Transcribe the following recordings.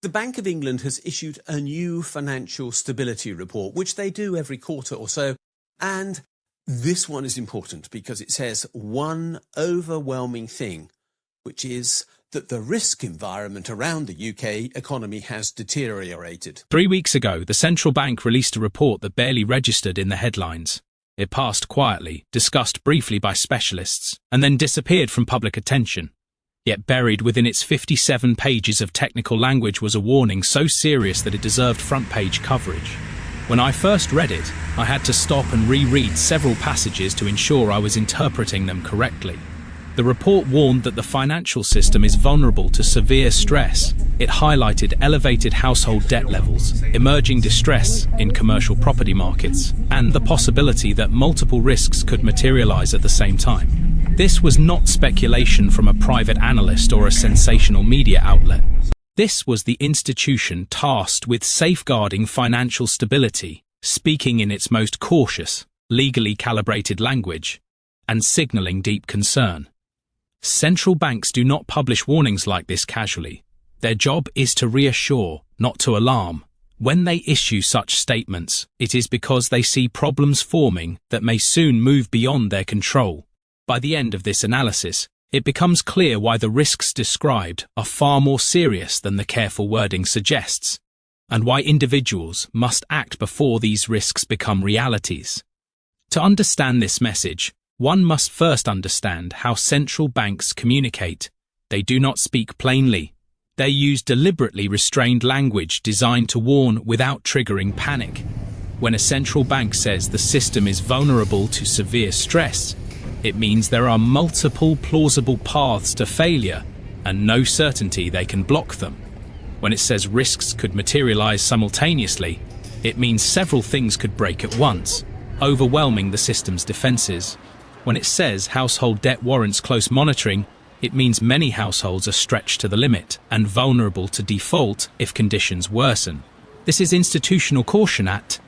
The Bank of England has issued a new financial stability report, which they do every quarter or so. And this one is important because it says one overwhelming thing, which is that the risk environment around the UK economy has deteriorated. 3 weeks ago, the central bank released a report that barely registered in the headlines. It passed quietly, discussed briefly by specialists, and then disappeared from public attention. Yet buried within its 57 pages of technical language was a warning so serious that it deserved front-page coverage. When I first read it, I had to stop and reread several passages to ensure I was interpreting them correctly. The report warned that the financial system is vulnerable to severe stress. It highlighted elevated household debt levels, emerging distress in commercial property markets, and the possibility that multiple risks could materialize at the same time. This was not speculation from a private analyst or a sensational media outlet. This was the institution tasked with safeguarding financial stability, speaking in its most cautious, legally calibrated language, and signaling deep concern. Central banks do not publish warnings like this casually. Their job is to reassure, not to alarm. When they issue such statements, it is because they see problems forming that may soon move beyond their control. By the end of this analysis, it becomes clear why the risks described are far more serious than the careful wording suggests, and why individuals must act before these risks become realities. To understand this message, one must first understand how central banks communicate. They do not speak plainly. They use deliberately restrained language designed to warn without triggering panic. When a central bank says the system is vulnerable to severe stress, it means there are multiple plausible paths to failure and no certainty they can block them. When it says risks could materialize simultaneously, it means several things could break at once, overwhelming the system's defenses. When it says household debt warrants close monitoring, it means many households are stretched to the limit and vulnerable to default if conditions worsen. This is institutional caution at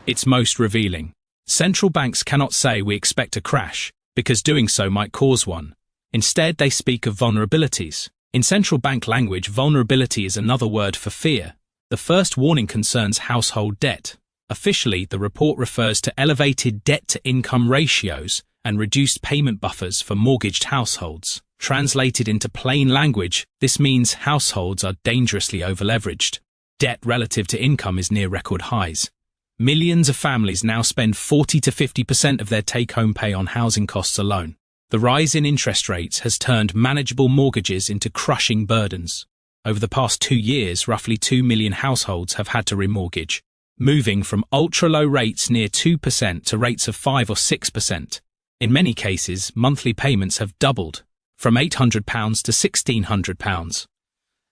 its most revealing. Central banks cannot say we expect a crash, because doing so might cause one. Instead, they speak of vulnerabilities. In central bank language, vulnerability is another word for fear. The first warning concerns household debt. Officially, the report refers to elevated debt-to-income ratios and reduced payment buffers for mortgaged households. Translated into plain language, this means households are dangerously overleveraged. Debt relative to income is near record highs. Millions of families now spend 40 to 50% of their take-home pay on housing costs alone. The rise in interest rates has turned manageable mortgages into crushing burdens. Over the past 2 years, roughly 2 million households have had to remortgage, moving from ultra-low rates near 2% to rates of 5 or 6%. In many cases, monthly payments have doubled, from £800 to £1,600.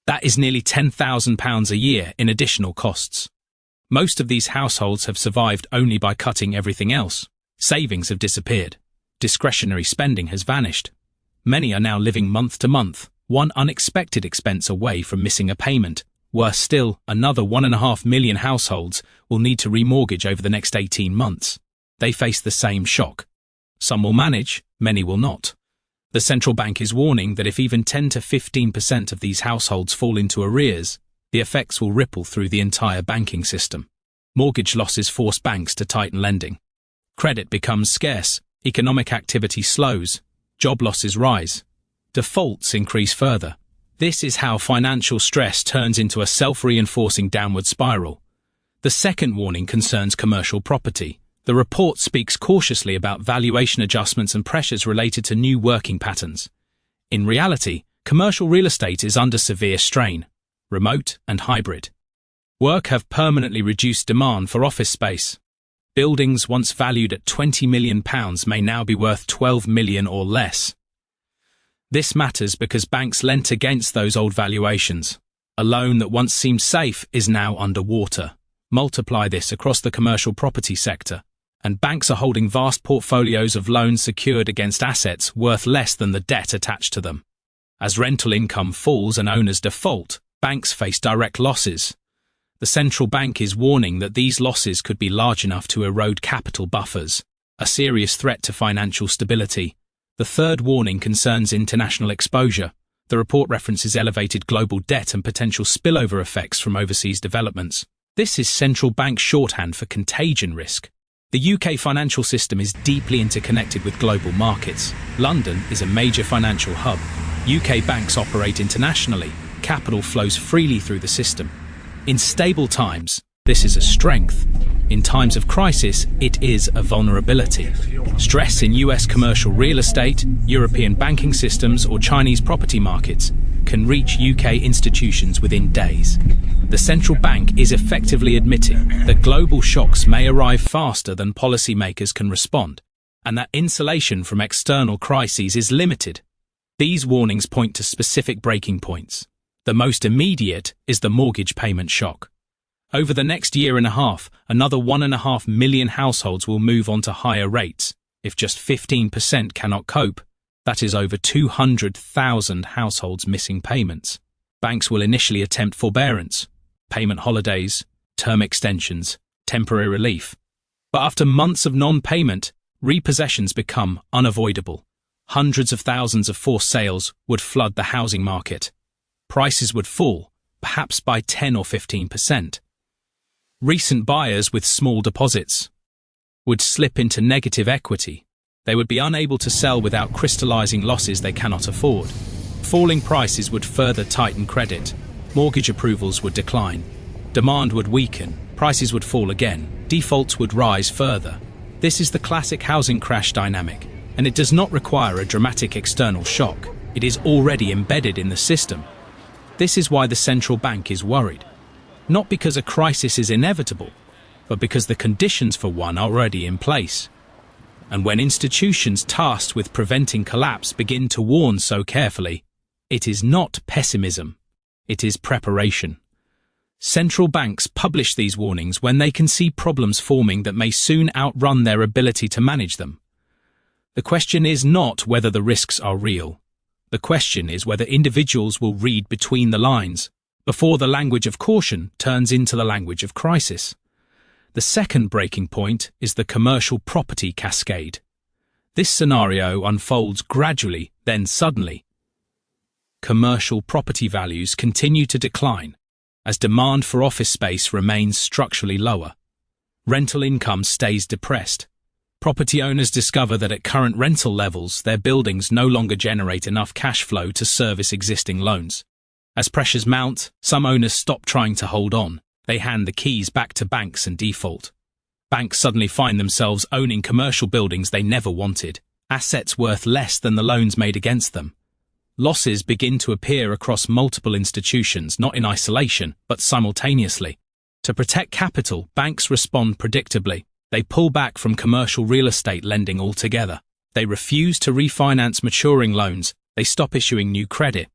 That is nearly £10,000 a year in additional costs. Most of these households have survived only by cutting everything else. Savings have disappeared. Discretionary spending has vanished. Many are now living month to month, one unexpected expense away from missing a payment. Worse still, another 1.5 million households will need to remortgage over the next 18 months. They face the same shock. Some will manage, many will not. The central bank is warning that if even 10 to 15% of these households fall into arrears, the effects will ripple through the entire banking system. Mortgage losses force banks to tighten lending. Credit becomes scarce, economic activity slows, job losses rise. Defaults increase further. This is how financial stress turns into a self-reinforcing downward spiral. The second warning concerns commercial property. The report speaks cautiously about valuation adjustments and pressures related to new working patterns. In reality, commercial real estate is under severe strain. Remote and hybrid work have permanently reduced demand for office space. Buildings once valued at £20 million may now be worth £12 million or less. This matters because banks lent against those old valuations. A loan that once seemed safe is now underwater. Multiply this across the commercial property sector, and banks are holding vast portfolios of loans secured against assets worth less than the debt attached to them. As rental income falls and owners default, banks face direct losses. The central bank is warning that these losses could be large enough to erode capital buffers, a serious threat to financial stability. The third warning concerns international exposure. The report references elevated global debt and potential spillover effects from overseas developments. This is central bank shorthand for contagion risk. The UK financial system is deeply interconnected with global markets. London is a major financial hub. UK banks operate internationally. Capital flows freely through the system. In stable times, this is a strength. In times of crisis, it is a vulnerability. Stress in US commercial real estate, European banking systems, or Chinese property markets can reach UK institutions within days. The central bank is effectively admitting that global shocks may arrive faster than policymakers can respond, and that insulation from external crises is limited. These warnings point to specific breaking points. The most immediate is the mortgage payment shock. Over the next year and a half, another 1.5 million households will move on to higher rates. If just 15% cannot cope, that is over 200,000 households missing payments. Banks will initially attempt forbearance, payment holidays, term extensions, temporary relief. But after months of non-payment, repossessions become unavoidable. Hundreds of thousands of forced sales would flood the housing market. Prices would fall, perhaps by 10 or 15%. Recent buyers with small deposits would slip into negative equity. They would be unable to sell without crystallizing losses they cannot afford. Falling prices would further tighten credit. Mortgage approvals would decline. Demand would weaken. Prices would fall again. Defaults would rise further. This is the classic housing crash dynamic, and it does not require a dramatic external shock. It is already embedded in the system. This is why the central bank is worried. Not because a crisis is inevitable, but because the conditions for one are already in place. And when institutions tasked with preventing collapse begin to warn so carefully, it is not pessimism, it is preparation. Central banks publish these warnings when they can see problems forming that may soon outrun their ability to manage them. The question is not whether the risks are real. The question is whether individuals will read between the lines before the language of caution turns into the language of crisis. The second breaking point is the commercial property cascade. This scenario unfolds gradually, then suddenly. Commercial property values continue to decline as demand for office space remains structurally lower. Rental income stays depressed. Property owners discover that at current rental levels, their buildings no longer generate enough cash flow to service existing loans. As pressures mount, some owners stop trying to hold on. They hand the keys back to banks and default. Banks suddenly find themselves owning commercial buildings they never wanted, assets worth less than the loans made against them. Losses begin to appear across multiple institutions, not in isolation, but simultaneously. To protect capital, banks respond predictably. They pull back from commercial real estate lending altogether. They refuse to refinance maturing loans. They stop issuing new credit.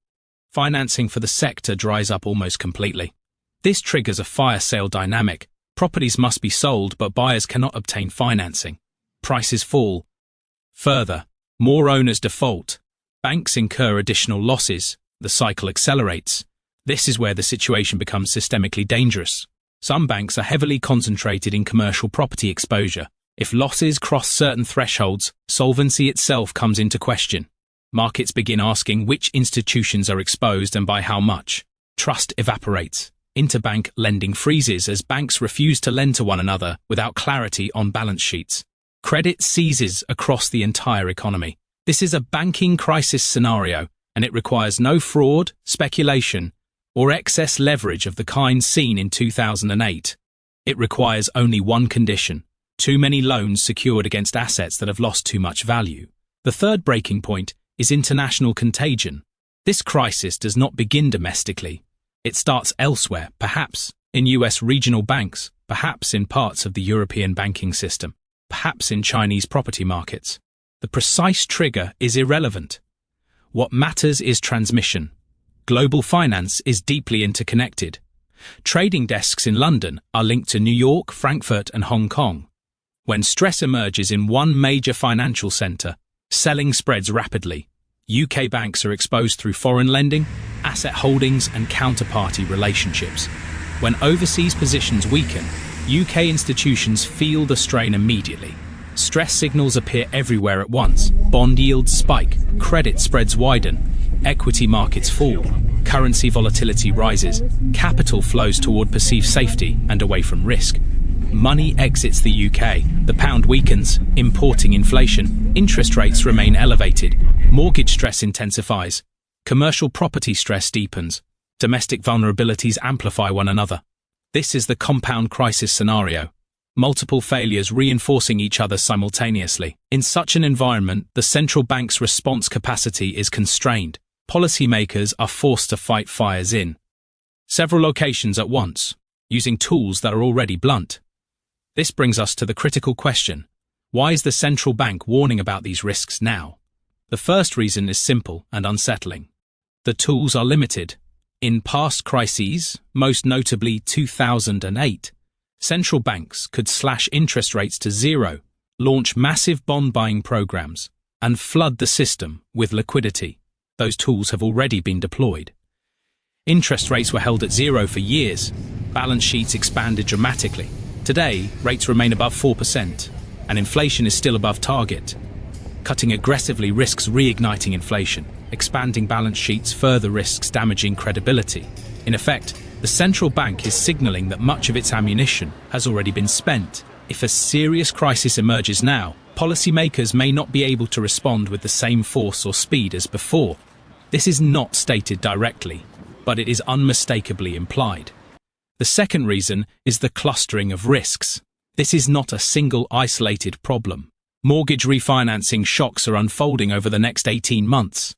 Financing for the sector dries up almost completely. This triggers a fire sale dynamic. Properties must be sold, but buyers cannot obtain financing. Prices fall. Further, more owners default. Banks incur additional losses. The cycle accelerates. This is where the situation becomes systemically dangerous. Some banks are heavily concentrated in commercial property exposure. If losses cross certain thresholds, solvency itself comes into question. Markets begin asking which institutions are exposed and by how much. Trust evaporates. Interbank lending freezes as banks refuse to lend to one another without clarity on balance sheets. Credit seizes across the entire economy. This is a banking crisis scenario, and it requires no fraud, speculation, or excess leverage of the kind seen in 2008. It requires only one condition: too many loans secured against assets that have lost too much value. The third breaking point is international contagion. This crisis does not begin domestically. It starts elsewhere, perhaps in US regional banks, perhaps in parts of the European banking system, perhaps in Chinese property markets. The precise trigger is irrelevant. What matters is transmission. Global finance is deeply interconnected. Trading desks in London are linked to New York, Frankfurt, and Hong Kong. When stress emerges in one major financial centre, selling spreads rapidly. UK banks are exposed through foreign lending, asset holdings, and counterparty relationships. When overseas positions weaken, UK institutions feel the strain immediately. Stress signals appear everywhere at once. Bond yields spike, credit spreads widen, equity markets fall, currency volatility rises, capital flows toward perceived safety and away from risk. Money exits the UK, the pound weakens, importing inflation, interest rates remain elevated, mortgage stress intensifies, commercial property stress deepens, domestic vulnerabilities amplify one another. This is the compound crisis scenario, multiple failures reinforcing each other simultaneously. In such an environment, the central bank's response capacity is constrained. Policymakers are forced to fight fires in several locations at once, using tools that are already blunt. This brings us to the critical question: why is the central bank warning about these risks now? The first reason is simple and unsettling. The tools are limited. In past crises, most notably 2008, central banks could slash interest rates to zero, launch massive bond-buying programs, and flood the system with liquidity. Those tools have already been deployed. Interest rates were held at zero for years. Balance sheets expanded dramatically. Today, rates remain above 4%, and inflation is still above target. Cutting aggressively risks reigniting inflation. Expanding balance sheets further risks damaging credibility. In effect, the central bank is signaling that much of its ammunition has already been spent. If a serious crisis emerges now, policymakers may not be able to respond with the same force or speed as before. This is not stated directly, but it is unmistakably implied. The second reason is the clustering of risks. This is not a single isolated problem. Mortgage refinancing shocks are unfolding over the next 18 months.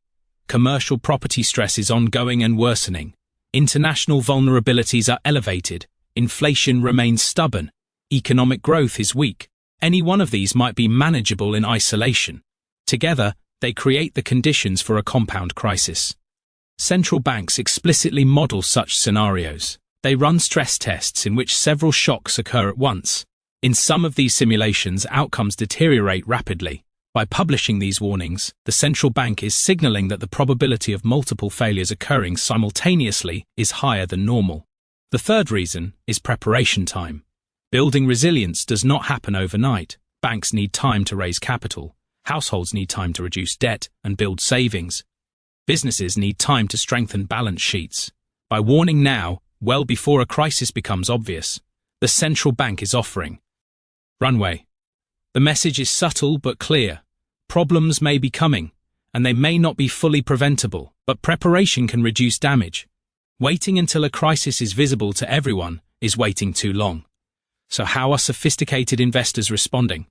Commercial property stress is ongoing and worsening. International vulnerabilities are elevated. Inflation remains stubborn. Economic growth is weak. Any one of these might be manageable in isolation. Together, they create the conditions for a compound crisis. Central banks explicitly model such scenarios. They run stress tests in which several shocks occur at once. In some of these simulations, outcomes deteriorate rapidly. By publishing these warnings, the central bank is signaling that the probability of multiple failures occurring simultaneously is higher than normal. The third reason is preparation time. Building resilience does not happen overnight. Banks need time to raise capital. Households need time to reduce debt and build savings. Businesses need time to strengthen balance sheets. By warning now, well before a crisis becomes obvious, the central bank is offering runway. The message is subtle but clear. Problems may be coming, and they may not be fully preventable, but preparation can reduce damage. Waiting until a crisis is visible to everyone is waiting too long. So how are sophisticated investors responding?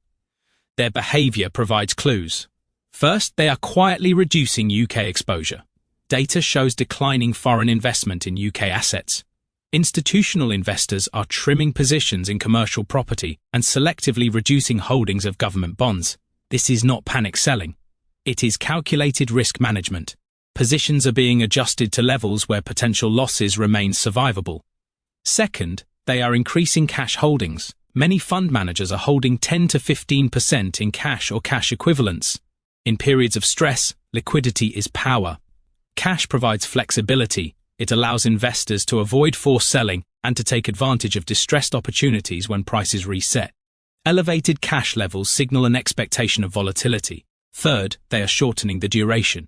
Their behavior provides clues. First, they are quietly reducing UK exposure. Data shows declining foreign investment in UK assets. Institutional investors are trimming positions in commercial property and selectively reducing holdings of government bonds. This is not panic selling. It is calculated risk management. Positions are being adjusted to levels where potential losses remain survivable. Second, they are increasing cash holdings. Many fund managers are holding 10 to 15% in cash or cash equivalents. In periods of stress, liquidity is power. Cash provides flexibility. It allows investors to avoid forced selling and to take advantage of distressed opportunities when prices reset. Elevated cash levels signal an expectation of volatility. Third, they are shortening the duration.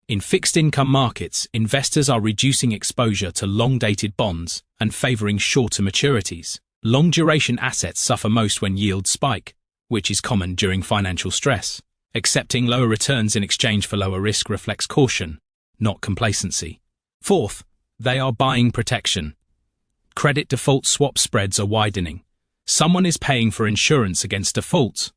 In fixed income markets, investors are reducing exposure to long-dated bonds and favoring shorter maturities. Long-duration assets suffer most when yields spike, which is common during financial stress. Accepting lower returns in exchange for lower risk reflects caution, not complacency. Fourth, they are buying protection. Credit default swap spreads are widening. Someone is paying for insurance against defaults.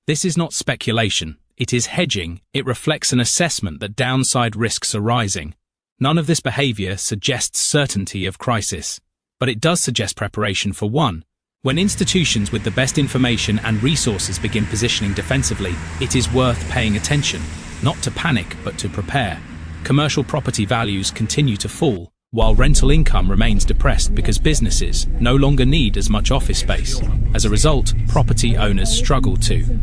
This is not speculation. It is hedging. It reflects an assessment that downside risks are rising. None of this behavior suggests certainty of crisis, but it does suggest preparation for one. When institutions with the best information and resources begin positioning defensively, it is worth paying attention, not to panic, but to prepare. Commercial property values continue to fall, while rental income remains depressed because businesses no longer need as much office space. As a result, property owners struggle to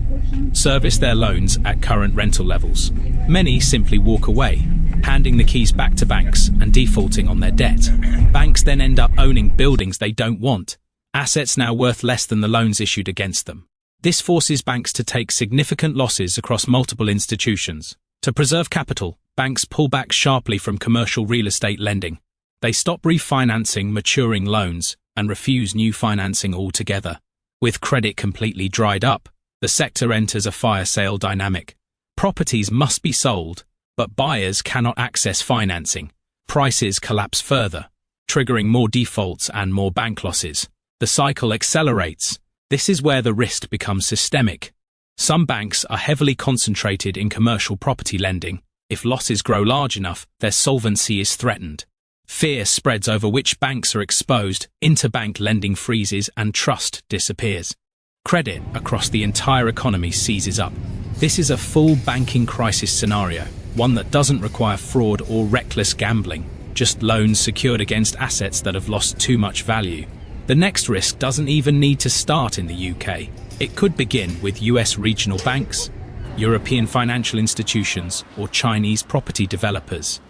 service their loans at current rental levels. Many simply walk away, handing the keys back to banks and defaulting on their debt. Banks then end up owning buildings they don't want, assets now worth less than the loans issued against them. This forces banks to take significant losses across multiple institutions. To preserve capital, banks pull back sharply from commercial real estate lending. They stop refinancing maturing loans and refuse new financing altogether. With credit completely dried up, the sector enters a fire sale dynamic. Properties must be sold, but buyers cannot access financing. Prices collapse further, triggering more defaults and more bank losses. The cycle accelerates. This is where the risk becomes systemic. Some banks are heavily concentrated in commercial property lending. If losses grow large enough, their solvency is threatened. Fear spreads over which banks are exposed, interbank lending freezes, and trust disappears. Credit across the entire economy seizes up. This is a full banking crisis scenario, one that doesn't require fraud or reckless gambling, just loans secured against assets that have lost too much value. The next risk doesn't even need to start in the UK. It could begin with US regional banks, European financial institutions, or Chinese property developers.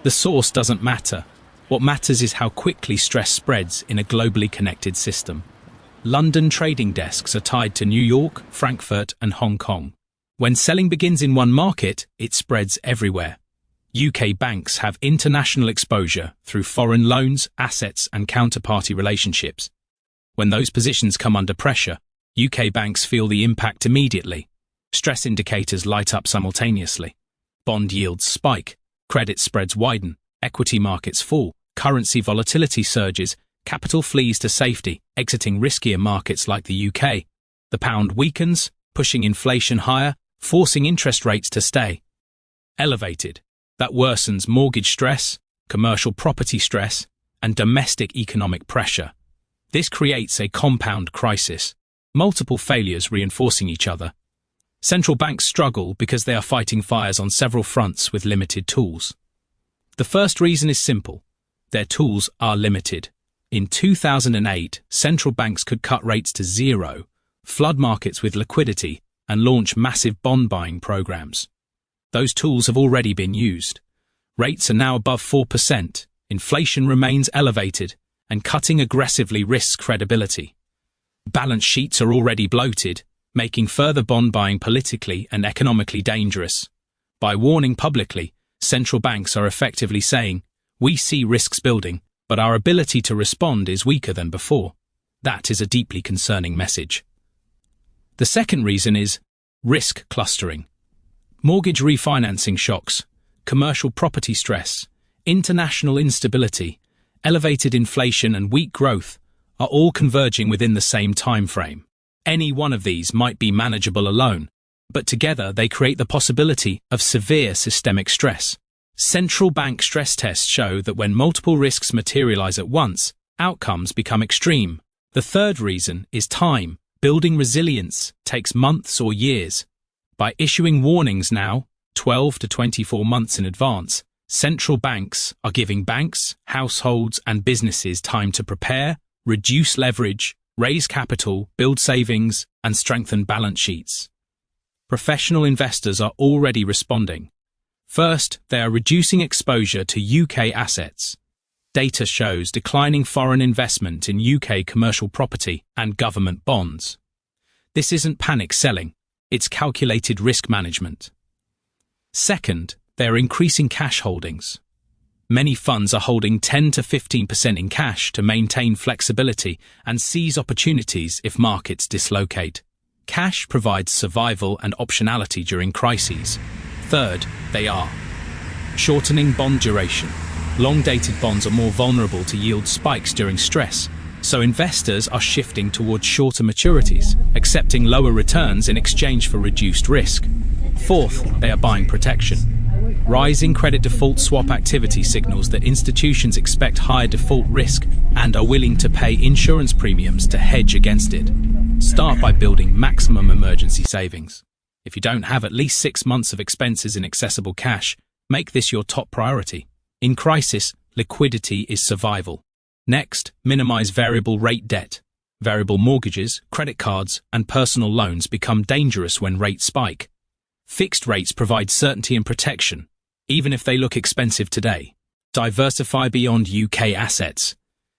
The source doesn't matter. What matters is how quickly stress spreads in a globally connected system. London trading desks are tied to New York, Frankfurt, and Hong Kong. When selling begins in one market, it spreads everywhere. UK banks have international exposure through foreign loans, assets, and counterparty relationships. When those positions come under pressure, UK banks feel the impact immediately. Stress indicators light up simultaneously. Bond yields spike, credit spreads widen, equity markets fall, currency volatility surges, capital flees to safety, exiting riskier markets like the UK. The pound weakens, pushing inflation higher, forcing interest rates to stay elevated. That worsens mortgage stress, commercial property stress, and domestic economic pressure. This creates a compound crisis, multiple failures reinforcing each other. Central banks struggle because they are fighting fires on several fronts with limited tools. The first reason is simple. Their tools are limited. In 2008, central banks could cut rates to zero, flood markets with liquidity, and launch massive bond buying programs. Those tools have already been used. Rates are now above 4%, inflation remains elevated, and cutting aggressively risks credibility. Balance sheets are already bloated, making further bond buying politically and economically dangerous. By warning publicly, central banks are effectively saying, "We see risks building, but our ability to respond is weaker than before." That is a deeply concerning message. The second reason is risk clustering. Mortgage refinancing shocks, commercial property stress, international instability, elevated inflation, and weak growth are all converging within the same time frame. Any one of these might be manageable alone, but together they create the possibility of severe systemic stress. Central bank stress tests show that when multiple risks materialize at once, outcomes become extreme. The third reason is time. Building resilience takes months or years. By issuing warnings now, 12 to 24 months in advance, central banks are giving banks, households, and businesses time to prepare, reduce leverage, raise capital, build savings, and strengthen balance sheets. Professional investors are already responding. First, they are reducing exposure to UK assets. Data shows declining foreign investment in UK commercial property and government bonds. This isn't panic selling, it's calculated risk management. Second, they are increasing cash holdings. Many funds are holding 10 to 15% in cash to maintain flexibility and seize opportunities if markets dislocate. Cash provides survival and optionality during crises. Third, they are shortening bond duration. Long-dated bonds are more vulnerable to yield spikes during stress, so investors are shifting towards shorter maturities, accepting lower returns in exchange for reduced risk. Fourth, they are buying protection. Rising credit default swap activity signals that institutions expect higher default risk and are willing to pay insurance premiums to hedge against it. Start by building maximum emergency savings. If you don't have at least 6 months of expenses in accessible cash, make this your top priority. In crisis, liquidity is survival. Next, minimize variable rate debt. Variable mortgages, credit cards, and personal loans become dangerous when rates spike. Fixed rates provide certainty and protection, even if they look expensive today. Diversify beyond UK assets.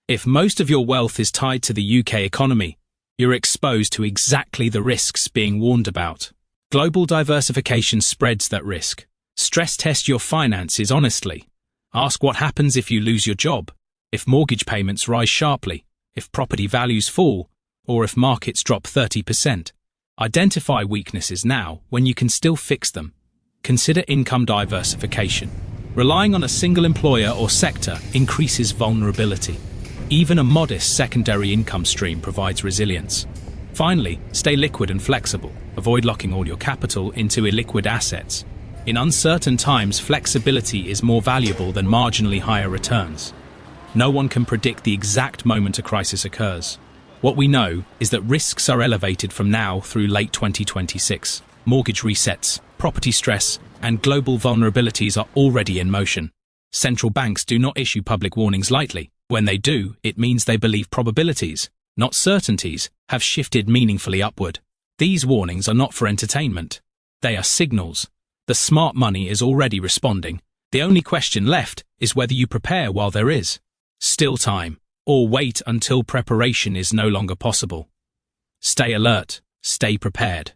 If most of your wealth is tied to the UK economy, you're exposed to exactly the risks being warned about. Global diversification spreads that risk. Stress test your finances honestly. Ask what happens if you lose your job, if mortgage payments rise sharply, if property values fall, or if markets drop 30%. Identify weaknesses now when you can still fix them. Consider income diversification. Relying on a single employer or sector increases vulnerability. Even a modest secondary income stream provides resilience. Finally, stay liquid and flexible. Avoid locking all your capital into illiquid assets. In uncertain times, flexibility is more valuable than marginally higher returns. No one can predict the exact moment a crisis occurs. What we know is that risks are elevated from now through late 2026. Mortgage resets, property stress, and global vulnerabilities are already in motion. Central banks do not issue public warnings lightly. When they do, it means they believe probabilities, not certainties, have shifted meaningfully upward. These warnings are not for entertainment. They are signals. The smart money is already responding. The only question left is whether you prepare while there is still time, or wait until preparation is no longer possible. Stay alert, stay prepared.